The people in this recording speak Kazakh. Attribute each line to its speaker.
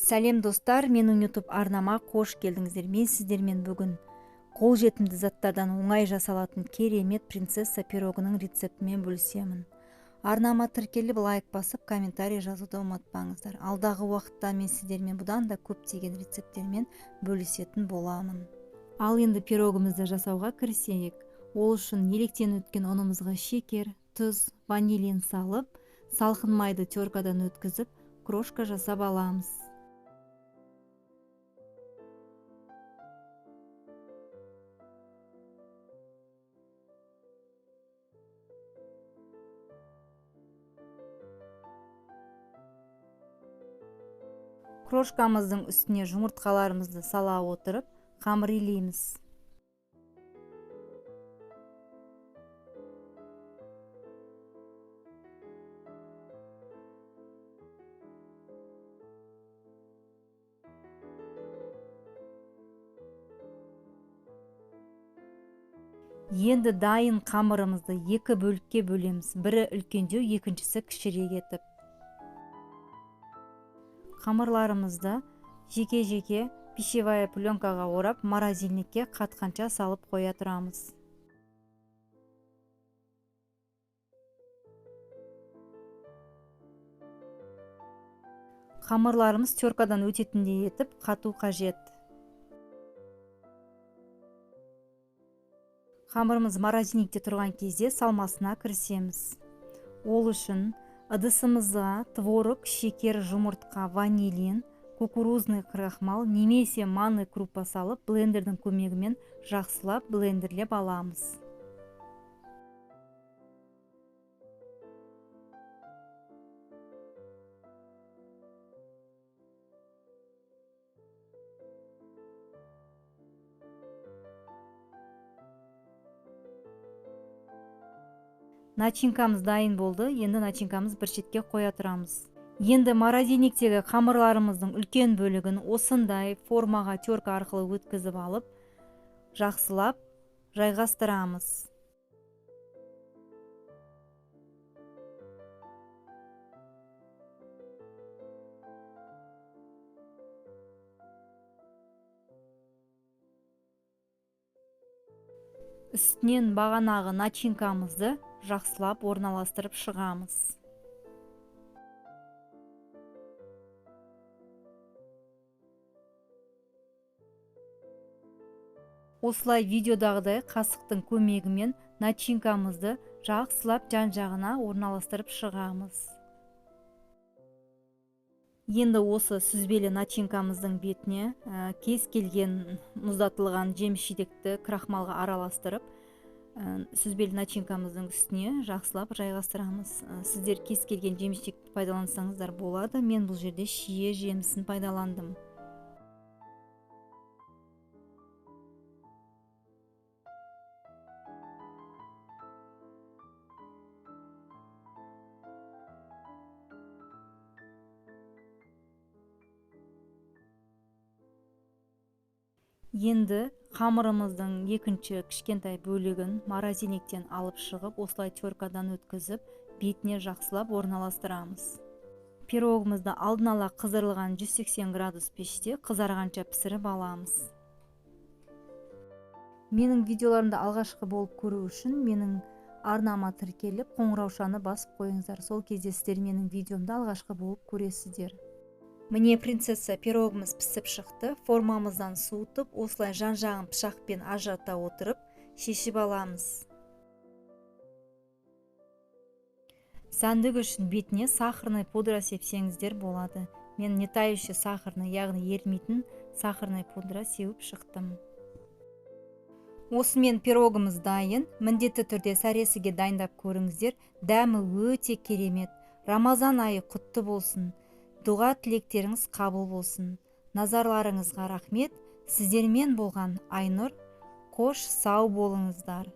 Speaker 1: Сәлем достар, менің YouTube арнама қош келдіңіздер. Мен сіздермен бүгін қолжетімді заттардан оңай жасалатын керемет принцесса пирогының рецептімен бөлісемін. Арнама тіркеліп, лайк басып, комментарий жазуды ұмытпаңыздар. Алдағы уақытта мен сіздермен бұдан да көптеген рецепттермен бөлісетін боламын. Ал енді пирогымызды жасауға кірісейік. Ол үшін електен өткен ұнымызға шекер, тұз, ванилин салып, салқын майды теркадан өткізіп, крошка жасап аламыз. Крошкамыздың үстіне жұмыртқаларымызды сала отырып, қамыр илейміз. Енді дайын қамырымызды екі бөлікке бөлеміз. Бірі үлкендеу, екіншісі кішірек етіп. Қамырларымызды жеке-жеке пищевая пленкаға орап, морозильникке қатқанша салып қоя тұрамыз. Қамырларымыз теркадан өтетіндей етіп қату қажет. Қамырымыз морозильникте тұрған кезде салмасына кірісеміз. Ол үшін ыдысымызға творог, шекер, жұмыртқа, ванилин, кукурузный крахмал немесе манный крупа салып, блендердің көмегімен жақсылап блендерлеп аламыз. Начинкамыз дайын болды. Енді начинкамыз бір шетке қоя тұрамыз. Енді морозильниктегі қамырларымыздың үлкен бөлігін осындай формаға терка арқылы өткізіп алып, жақсылап жайғастырамыз. Үстінен бағанағы начинкамызды жақсылап орналастырып шығамыз. Осылай видеодағыдай қасықтың көмегімен начинкамызды жақсылап жан-жағына орналастырып шығамыз. Енді осы сүзбелі начинкамыздың бетіне кез келген мұздатылған жеміс-жидекті крахмалға араластырып, сүзбелі начинкамыздың үстіне жақсылап жайғастырамыз. Сіздер кез келген жеміс-жидекті пайдалансаңыздар болады. Мен бұл жерде шие жемісін пайдаландым. Енді қамырымыздың екінші кішкентай бөлігін морозильниктен алып шығып, осылай теркадан өткізіп, бетіне жақсылап орналастырамыз. Пирогымызды алдын ала қыздырылған 180 градус пеште қызарғанша пісіріп аламыз. Менің видеоларымды алғашқы болып көру үшін менің арнама тіркеліп, қоңыраушаны басып қойыңыздар. Сол кезде сіздер менің видеомды алғашқы болып көресіздер. Міне принцесса пирогымыз пісіп шықты. Формамыздан суытып, осылай жан-жағын пышақпен ажырата отырып, шешіп аламыз. Сәндік үшін бетіне сахарный пудра сепсеңіздер болады. Мен не тающий сахарный, яғни ерімейтін сахарный пудра сеуіп шықтым. Осымен пирогымыз дайын. Міндетті түрде сәресіге дайындап көріңіздер. Дәмі өте керемет. Рамазан айы құтты болсын. Дұға тілектеріңіз қабыл болсын. Назарларыңызға рахмет. Сіздермен болған Айнұр. Қош сау болыңыздар.